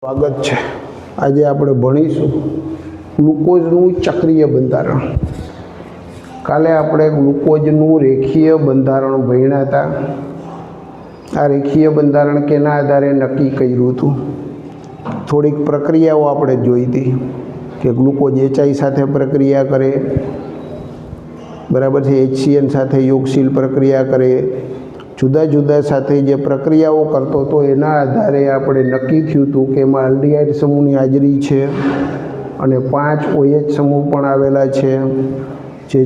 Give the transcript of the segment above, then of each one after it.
સ્વાગત છે। આજે આપણે ભણીશું ગ્લુકોઝનું ચક્રીય બંધારણ। કાલે આપણે ગ્લુકોઝનું રેખીય બંધારણ ભણ્યા હતા। આ રેખીય બંધારણ કેના આધારે નક્કી કર્યું હતું? થોડીક પ્રક્રિયાઓ આપણે જોઈ હતી કે ગ્લુકોઝ HI સાથે પ્રક્રિયા કરે, બરાબર છે, HCN સાથે યોગશીલ પ્રક્રિયા કરે, જુદા જુદા સાથે જે પ્રક્રિયાઓ કરતો હતો એના આધારે આપણે નક્કી થયું હતું કે એમાં આલ્ડીહાઇડ સમૂહની હાજરી છે અને 5 OH સમૂહ પણ આવેલા છે, જે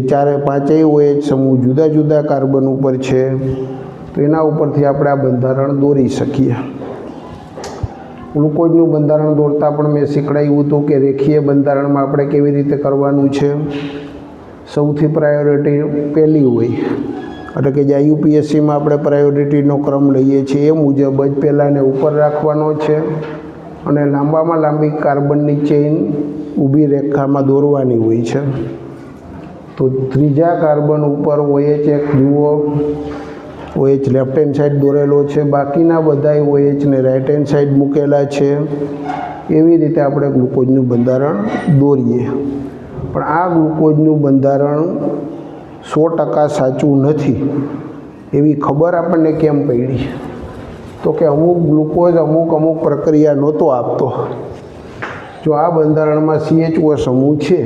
પાંચેય OH સમૂહ જુદા જુદા કાર્બન ઉપર છે। તો એના ઉપરથી આપણે આ બંધારણ દોરી શકીએ। ગ્લુકોઝનું બંધારણ દોરતા પણ મેં શીખવાડ્યું હતું કે રેખીય બંધારણમાં આપણે કેવી રીતે કરવાનું છે। સૌથી પ્રાયોરિટી પહેલી હોય, એટલે કે જે UPSCમાં આપણે પ્રાયોરિટીનો ક્રમ લઈએ છીએ એ મુજબ જ પહેલાંને ઉપર રાખવાનો છે અને લાંબામાં લાંબી કાર્બનની ચેઇન ઊભી રેખામાં દોરવાની હોય છે। તો ત્રીજા કાર્બન ઉપર OH એક જુઓ, OH લેફ્ટ હેન્ડ સાઈડ દોરેલો છે, બાકીના બધા OHને રાઈટ હેન્ડ સાઈડ મૂકેલા છે। એવી રીતે આપણે ગ્લુકોઝનું બંધારણ દોરીએ। પણ આ ગ્લુકોઝનું બંધારણ 100% સાચું નથી એવી ખબર આપણને કેમ પડી? તો કે અમુક ગ્લુકોઝ અમુક પ્રક્રિયા નહોતો આપતો। જો આ બંધારણમાં CHO સમૂહ છે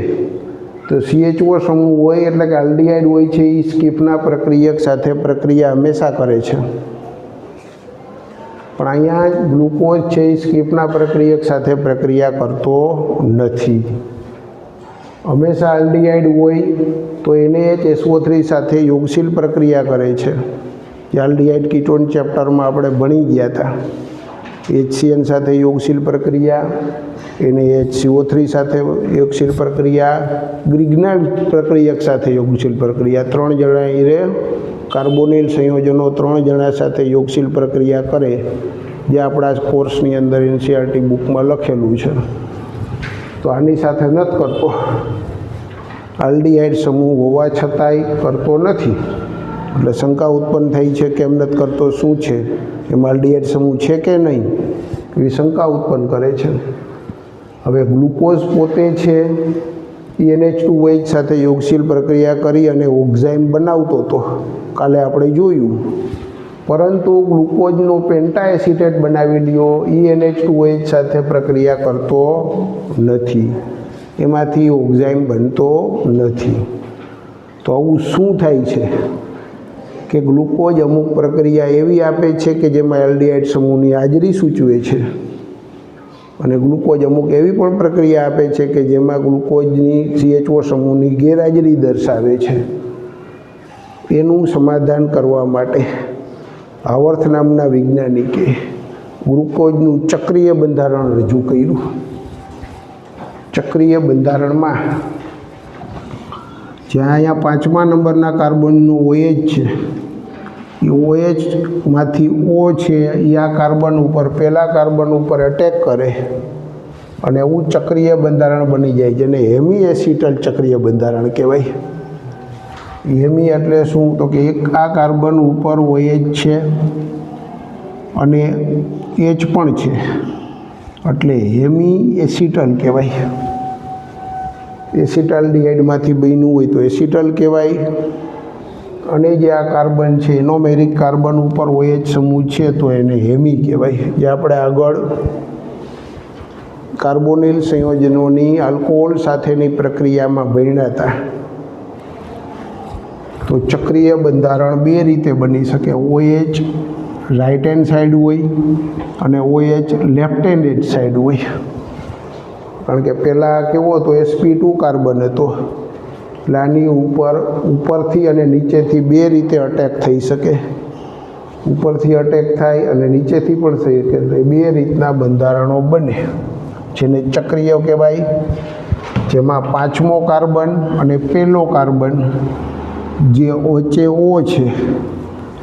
તો CHO સમૂહ હોય એટલે કે આલ્ડીહાઇડ હોય છે એ સ્કીપના પ્રક્રિયક સાથે પ્રક્રિયા હંમેશા કરે છે, પણ અહીંયા ગ્લુકોઝ છે એ સ્કીપના પ્રક્રિયક સાથે પ્રક્રિયા કરતો નથી। હંમેશા આલ્ડીહાઇડ હોય તો એને HSO3 સાથે યોગશીલ પ્રક્રિયા કરે છે, જે આલ્ડીહાઇડ કીટોન ચેપ્ટરમાં આપણે ભણી ગયા હતા। HCN સાથે યોગશીલ પ્રક્રિયા, એને HCO3 સાથે યોગશીલ પ્રક્રિયા, ગ્રિગ્નાર્ડ પ્રક્રિયક સાથે યોગશીલ પ્રક્રિયા, 3 જણા એ કાર્બોનિલ સંયોજનો 3 જણા સાથે યોગશીલ પ્રક્રિયા કરે, જે આપણા કોર્સની અંદર NCERT બુકમાં લખેલું છે। તો આની સાથે નથી કરતો, આલ્ડીહાઇડ સમૂહ હોવા છતાંય કરતો નથી, એટલે શંકા ઉત્પન્ન થઈ છે કેમ નથી કરતો, શું છે એમાં આલ્ડીહાઇડ સમૂહ છે કે નહીં, એવી શંકા ઉત્પન્ન કરે છે। હવે ગ્લુકોઝ પોતે છે NH2OH સાથે યોગશીલ પ્રક્રિયા કરી અને ઓક્ઝાઇમ બનાવતો હતો, કાલે આપણે જોયું, પરંતુ ગ્લુકોઝનો પેન્ટા એસિટેટ બનાવી લ્યો NH2OH સાથે પ્રક્રિયા કરતો નથી, એમાંથી ઓક્ઝાઇમ બનતો નથી। તો આવું શું થાય છે કે ગ્લુકોઝ અમુક પ્રક્રિયા એવી આપે છે કે જેમાં આલ્ડીહાઇડ સમૂહની હાજરી સૂચવે છે, અને ગ્લુકોઝ અમુક એવી પણ પ્રક્રિયા આપે છે કે જેમાં ગ્લુકોઝની CHO સમૂહની ગેરહાજરી દર્શાવે છે। એનું સમાધાન કરવા માટે હાવર્થ નામના વૈજ્ઞાનિકે ગ્લુકોઝનું ચક્રીય બંધારણ રજૂ કર્યું। ચક્રીય બંધારણમાં જ્યાં અહીંયા 5મા નંબરના કાર્બનનું OH છે, એ OHમાંથી O છે એ આ કાર્બન ઉપર, પહેલા કાર્બન ઉપર અટેક કરે અને એવું ચક્રીય બંધારણ બની જાય, જેને હેમી એસિટલ ચક્રીય બંધારણ કહેવાય। હેમી એટલે શું? તો કે એક આ કાર્બન ઉપર OH છે અને H પણ છે, એટલે હેમી એસિટલ કહેવાય। એસિટાલ્ડીહાઇડમાંથી બન્યું હોય તો એસિટલ કહેવાય, અને જે આ કાર્બન છે એનોમેરિક કાર્બન ઉપર OH સમૂહ છે તો એને હેમી કહેવાય, જે આપણે આગળ કાર્બોનિલ સંયોજનોની આલ્કોહોલ સાથેની પ્રક્રિયામાં ભણ્યા હતા। તો ચક્રીય બંધારણ બે રીતે બની શકે, OH રાઇટ હેન્ડ સાઈડ હોય અને OH લેફ્ટ હેન્ડ સાઈડ હોય। કારણ કે પહેલાં કેવો હતો, sp2 કાર્બન હતો, એટલે આની ઉપરથી અને નીચેથી બે રીતે અટેક થઈ શકે, ઉપરથી અટેક થાય અને નીચેથી પણ થઈ શકે, બે રીતના બંધારણો બને, જેને ચક્રીય કહેવાય, જેમાં 5મો કાર્બન અને પહેલો કાર્બન જે વચ્ચે O છે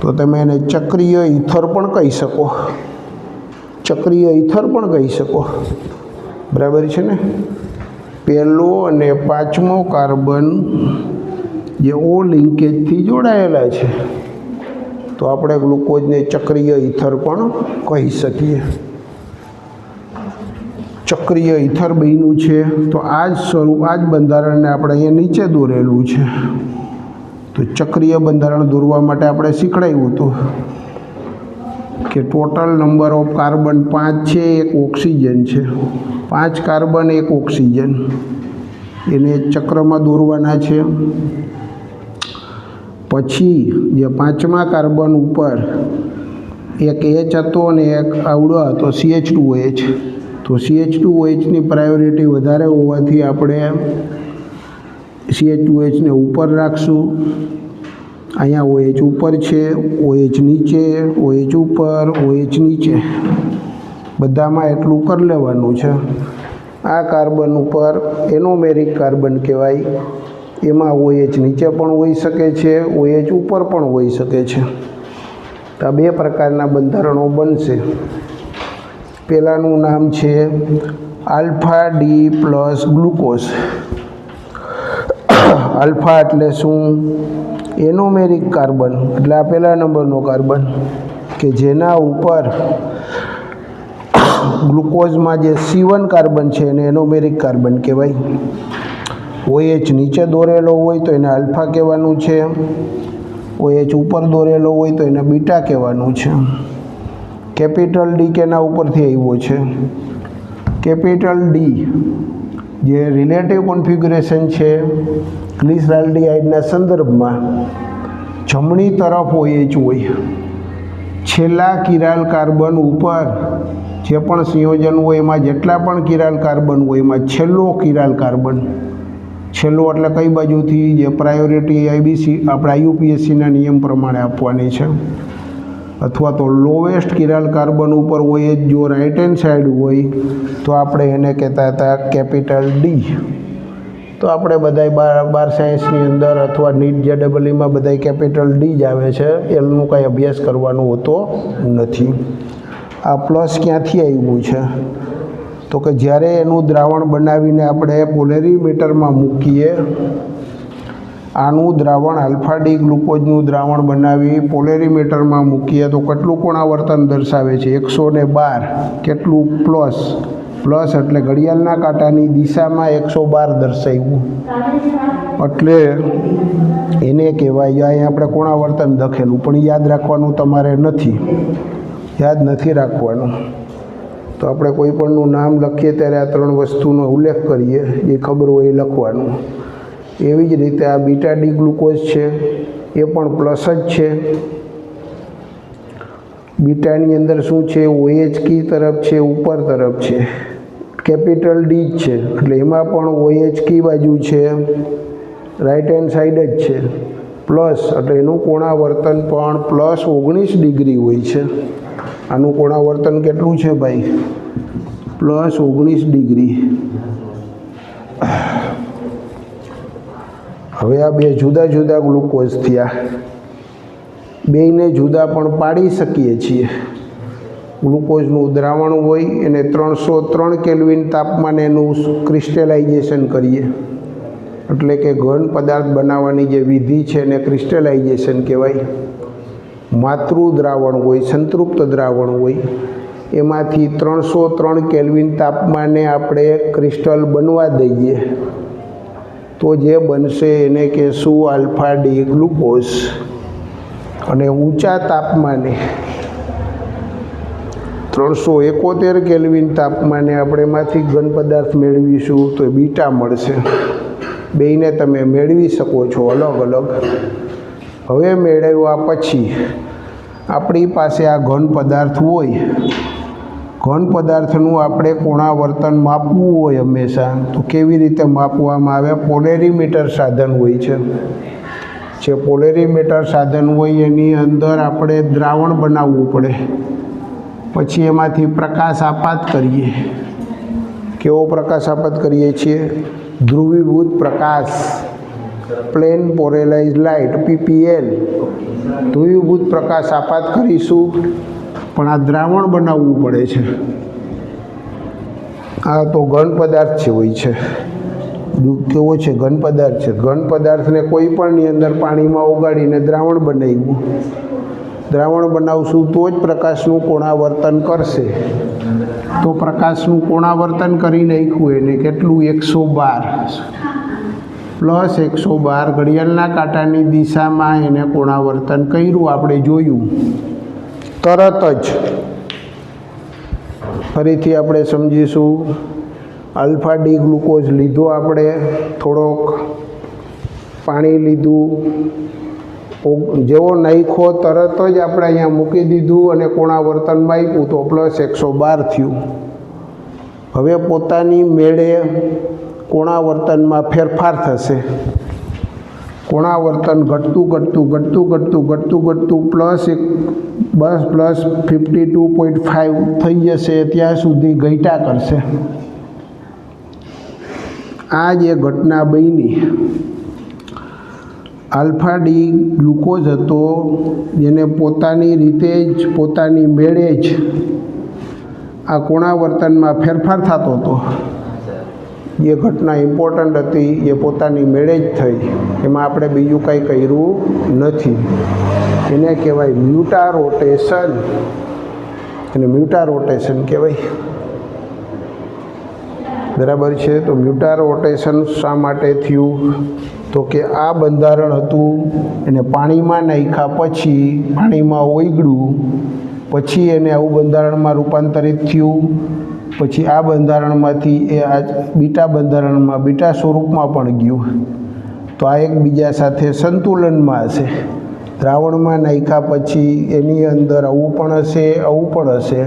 તો તમે એને ચક્રીય ઇથર પણ કહી શકો, ચક્રીય ઇથર પણ કહી શકો, બરાબર છે ને। પહેલો અને 5મો કાર્બન જે O લિંકેજથી જોડાયેલા છે, તો આપણે ગ્લુકોઝને ચક્રીય ઇથર પણ કહી શકીએ। ચક્રીય ઇથર બન્યું છે. તો આ જ સ્વરૂપ, આ જ બંધારણને આપણે અહીંયા નીચે દોરેલું છે. તો ચક્રીય બંધારણ દોરવા માટે આપણે શીખવાડ્યું હતું કે ટોટલ નંબર ઓફ કાર્બન 5 છે, 1 ઓક્સિજન છે. 5 કાર્બન 1 ઓક્સિજન એને ચક્રમાં દોરવાના છે. પછી જે 5મા કાર્બન ઉપર એક H હતો અને એક આવડો હતો CH2OH. તો CH2OHની પ્રાયોરિટી વધારે હોવાથી આપણે CH2OHને ઉપર રાખશું. અહીંયા OH ઉપર છે, OH નીચે, OH ઉપર, OH નીચે, બધામાં એટલું કરી લેવાનું છે. આ કાર્બન ઉપર એનોમેરિક કાર્બન કહેવાય. એમાં OH નીચે પણ હોઈ શકે છે, OH ઉપર પણ હોઈ શકે છે. તો આ બે પ્રકારના બંધારણો બનશે. પહેલાંનું નામ છે alpha D plus glucose. Alpha એટલે શું? એનોમેરિક કાર્બન, એટલે આ પહેલા નંબરનો કાર્બન કે જેના ઉપર ગ્લુકોઝમાં જે C1 કાર્બન છે એને એનોમેરિક કાર્બન કહેવાય. OH નીચે દોરેલો હોય તો એને આલ્ફા કહેવાનું છે, OH ઉપર દોરેલો હોય તો એને બીટા કહેવાનું છે. કેપિટલ ડી કેના ઉપરથી આવ્યો છે? કેપિટલ ડી જે રિલેટિવ કોન્ફિગ્યુરેશન છે ગ્લિસરાલ્ડિહાઇડના સંદર્ભમાં જમણી તરફ OH હોય. છેલ્લા કિરાલ કાર્બન ઉપર જે પણ સંયોજન હોય એમાં જેટલા પણ કિરાલ કાર્બન હોય એમાં છેલ્લો કિરાલ કાર્બન, છેલ્લો એટલે કઈ બાજુથી? જે પ્રાયોરિટી આઈબીસી આપણા યુપીએસસીના નિયમ પ્રમાણે આપવાની છે. અથવા તો લોવેસ્ટ કિરાલ કાર્બન ઉપર OH જો રાઇટ હેન્ડ સાઈડ હોય તો આપણે એને કહેતા હતા કેપિટલ ડી. તો આપણે બધાય બાર સાયન્સની અંદર અથવા નીટ JEEમાં બધાય કેપિટલ ડી જ આવે છે. એલનું કાંઈ અભ્યાસ કરવાનો હોતો નથી. આ પ્લસ ક્યાંથી આવ્યું છે? તો કે જ્યારે એનું દ્રાવણ બનાવીને આપણે પોલેરીમીટરમાં મૂકીએ, આનું દ્રાવણ આલ્ફા ડી ગ્લુકોઝનું દ્રાવણ બનાવી પોલેરીમીટરમાં મૂકીએ તો કેટલું કોણાવર્તન દર્શાવે છે? 112. કેટલું? પ્લસ. પ્લસ એટલે ઘડિયાળના કાંટાની દિશામાં 112 દર્શાવ્યું. એટલે એને કહેવાય, અહીંયા આપણે કોણાવર્તન લખેલું પણ યાદ રાખવાનું તમારે નથી, યાદ નથી રાખવાનું. તો આપણે કોઈ પણનું નામ લખીએ ત્યારે આ 3 વસ્તુનો ઉલ્લેખ કરીએ, એ ખબર હોય એ લખવાનું. એવી જ રીતે આ બીટા ડી ગ્લુકોઝ છે એ પણ પ્લસ જ છે. બીટાની અંદર શું છે? OH કી તરફ છે, ઉપર તરફ છે, કેપિટલ ડી જ છે એટલે એમાં પણ OH કી બાજુ છે, રાઈટ હેન્ડ સાઈડ જ છે. પ્લસ એટલે એનું કોણાવર્તન પણ પ્લસ 19 ડિગ્રી હોય છે. આનું કોણાવર્તન કેટલું છે ભાઈ? Plus 19 degree. હવે આ બે જુદા જુદા ગ્લુકોઝ થયા. બેયને જુદા પણ પાડી શકીએ છીએ. ગ્લુકોઝનું દ્રાવણ હોય એને 303 કેલ્વિન તાપમાને એનું ક્રિસ્ટલાઇઝેશન કરીએ, એટલે કે ઘન પદાર્થ બનાવવાની જે વિધિ છે એને ક્રિસ્ટલાઇઝેશન કહેવાય. માતૃ દ્રાવણ હોય, સંતૃપ્ત દ્રાવણ હોય, એમાંથી 303 કેલ્વિન તાપમાને આપણે ક્રિસ્ટલ બનવા દઈએ તો જે બનશે એને કહેશું આલ્ફા ડી ગ્લુકોઝ. અને ઊંચા તાપમાને 371 કેલ્વિન તાપમાને આપણે એમાંથી ઘન પદાર્થ મેળવીશું તો બીટા મળશે. બેયને તમે મેળવી શકો છો અલગ અલગ. હવે મેળવ્યા પછી આપણી પાસે આ ઘન પદાર્થ હોય, ઘન પદાર્થનું આપણે કોણાવર્તન માપવું હોય હંમેશા, તો કેવી રીતે માપવામાં આવે? પોલેરીમીટર સાધન હોય છે. જે પોલેરીમીટર સાધન હોય એની અંદર આપણે દ્રાવણ બનાવવું પડે, પછી એમાંથી પ્રકાશ આપાત કરીએ. કેવો પ્રકાશ આપાત કરીએ છીએ? ધ્રુવીભૂત પ્રકાશ, પ્લેન પોલેરાઇઝ્ડ લાઇટ PPL. ધ્રુવીભૂત પ્રકાશ આપાત કરીશું, પણ આ દ્રાવણ બનાવવું પડે છે. આ તો ઘન પદાર્થ છે હોય છે. કેવો છે? ઘન પદાર્થ છે. ઘન પદાર્થને કોઈ પણની અંદર પાણીમાં ઓગાળીને દ્રાવણ બનાવ્યું. દ્રાવણ બનાવશું તો જ પ્રકાશનું કોણાવર્તન કરશે. તો પ્રકાશનું કોણાવર્તન કરી નાખ્યું એને કેટલું 112 પ્લસ 112 ઘડિયાળના કાંટાની દિશામાં એને કોણાવર્તન કર્યું આપણે જોયું તરત જ ફરીથી આપણે સમજીશું આલ્ફા ડી ગ્લુકોઝ લીધો આપણે થોડોક પાણી લીધું જેવો નાખ્યો તરત જ આપણે અહીંયા મૂકી દીધું અને કોણાવર્તનમાં આપ્યું તો પ્લસ 112 થયું હવે પોતાની મેળે કોણાવર્તનમાં ફેરફાર થશે કોણાવર્તન ઘટતું પ્લસ 52.5 થઈ જશે ત્યાં સુધી ઘટ્યા કરશે આ જે ઘટના બની આલ્ફા ડી ગ્લુકોઝ હતો જેને પોતાની રીતે જ પોતાની મેળે જ આ કોણાવર્તનમાં ફેરફાર થતો હતો એ ઘટના ઇમ્પોર્ટન્ટ હતી એ પોતાની મેળે જ થઈ એમાં આપણે બીજું કંઈ કર્યું નથી એને કહેવાય મ્યુટારોટેશન એને મ્યુટારોટેશન કહેવાય બરાબર છે તો મ્યુટારોટેશન શા માટે થયું તો કે આ બંધારણ હતું એને પાણીમાં નાખ્યા પછી પાણીમાં ઓગળ્યું પછી એને આવું બંધારણમાં રૂપાંતરિત થયું પછી આ બંધારણમાંથી એ આ બીટા બંધારણમાં બીટા સ્વરૂપમાં પણ ગયું તો આ એકબીજા સાથે સંતુલનમાં હશે દ્રાવણમાં નાખ્યા પછી એની અંદર આવું પણ હશે આવું પણ હશે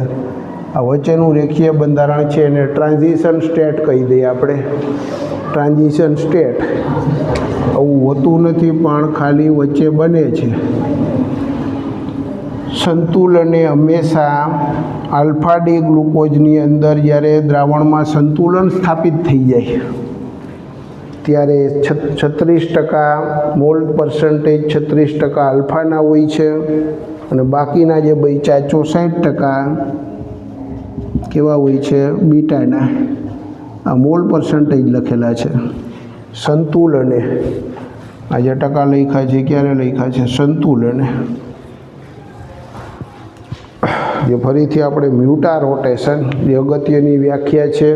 આ વચ્ચેનું રેખીય બંધારણ છે એને ટ્રાન્ઝિશન સ્ટેટ કહી દઈએ આપણે ટ્રાન્ઝિશન સ્ટેટ આવું હોતું નથી પણ ખાલી વચ્ચે બને છે સંતુલને હંમેશા આલ્ફા ડી ગ્લુકોઝની અંદર જ્યારે દ્રાવણમાં સંતુલન સ્થાપિત થઈ જાય ત્યારે 36% મોલ પર્સન્ટેજ 36% આલ્ફાના હોય છે અને બાકીના જે બચ્યા 64% કેવા હોય છે બીટાના આ મોલ પર્સન્ટેજ લખેલા છે સંતુલને આ જે ટકા લખ્યા છે ક્યારે લખ્યા છે સંતુલને જે ફરીથી આપણે મ્યુટારોટેશન જે અગત્યની વ્યાખ્યા છે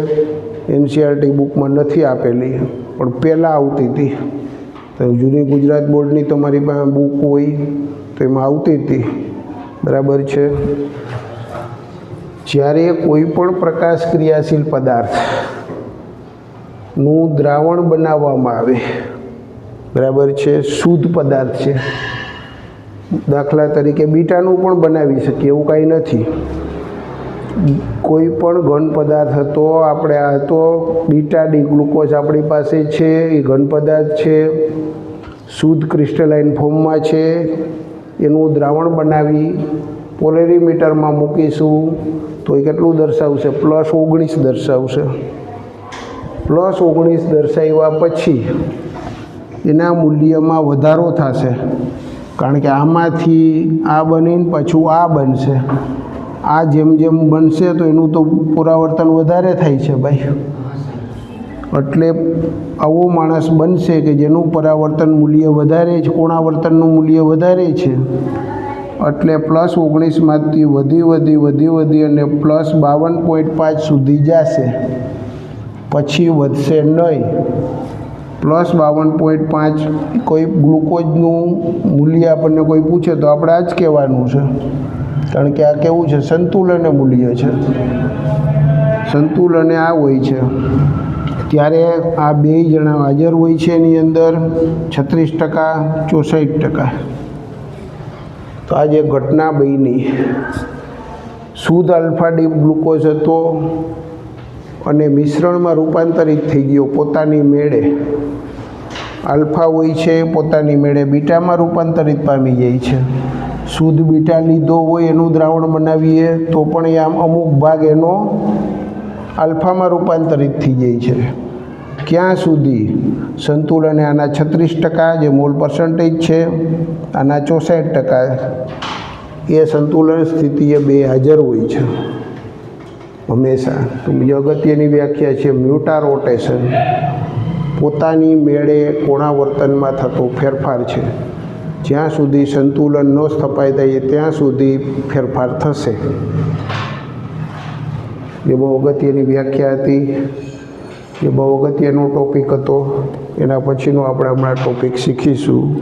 એનસીઆરટી બુકમાં નથી આપેલી પણ પહેલાં આવતી હતી તો જૂની ગુજરાત બોર્ડની તમારી પાસે બુક હોય તો એમાં આવતી હતી બરાબર છે જ્યારે કોઈ પણ પ્રકાશ ક્રિયાશીલ પદાર્થનું દ્રાવણ બનાવવામાં આવે બરાબર છે શુદ્ધ પદાર્થ છે દાખલા તરીકે બીટાનું પણ બનાવી શકીએ એવું કાંઈ નથી કોઈ પણ ઘન પદાર્થ હતો આપણે આ હતો બીટા ડી ગ્લુકોઝ આપણી પાસે છે એ ઘન પદાર્થ છે શુદ્ધ ક્રિસ્ટલાઇન ફોર્મમાં છે એનું દ્રાવણ બનાવી પોલેરીમીટરમાં મૂકીશું તો એ કેટલું દર્શાવશે +19 દર્શાવશે +19 દર્શાવ્યા પછી એના મૂલ્યમાં વધારો થશે કારણ કે આમાંથી આ બનીને પાછું આ બનશે આ જેમ જેમ બનશે તો એનું તો પુરાવર્તન વધારે થાય છે ભાઈ એટલે આવો માણસ બનશે કે જેનું પરાવર્તન મૂલ્ય વધારે છે કોણાવર્તનનું મૂલ્ય વધારે છે એટલે +19માંથી વધી અને +52.5 સુધી જશે પછી વધશે નહીં +52.5 કોઈ ગ્લુકોઝનું મૂલ્ય આપણને કોઈ પૂછે તો આપણે આ જ કહેવાનું છે કારણ કે આ કેવું છે સંતુલન મૂલ્ય છે સંતુલન આ હોય છે ત્યારે આ બે જણા હાજર હોય છે એની અંદર 36% 64%. તો આ જે ઘટના બની શુદ્ધ આલ્ફા ડી ગ્લુકોઝ હતો અને મિશ્રણમાં રૂપાંતરિત થઈ ગયો પોતાની મેળે આલ્ફા હોય છે પોતાની મેળે બીટામાં રૂપાંતરિત પામી જાય છે શુદ્ધ બીટા લીધો હોય એનું દ્રાવણ બનાવીએ તો પણ એ આમ અમુક ભાગ એનો આલ્ફામાં રૂપાંતરિત થઈ જાય છે ક્યાં સુધી સંતુલને આના 36% જે મોલ પર્સન્ટેજ છે આના 64% એ સંતુલન સ્થિતિએ બે હાજર હોય છે હંમેશા. તો બીજી અગત્યની વ્યાખ્યા છે મ્યુટારોટેશન પોતાની મેળે કોણાવર્તનમાં થતો ફેરફાર છે જ્યાં સુધી સંતુલન ન સ્થપાઈ થાય ત્યાં સુધી ફેરફાર થશે. એ બહુ અગત્યની વ્યાખ્યા હતી, એ બહુ અગત્યનો ટૉપિક હતો. એના પછીનો આપણે હમણાં ટૉપિક શીખીશું.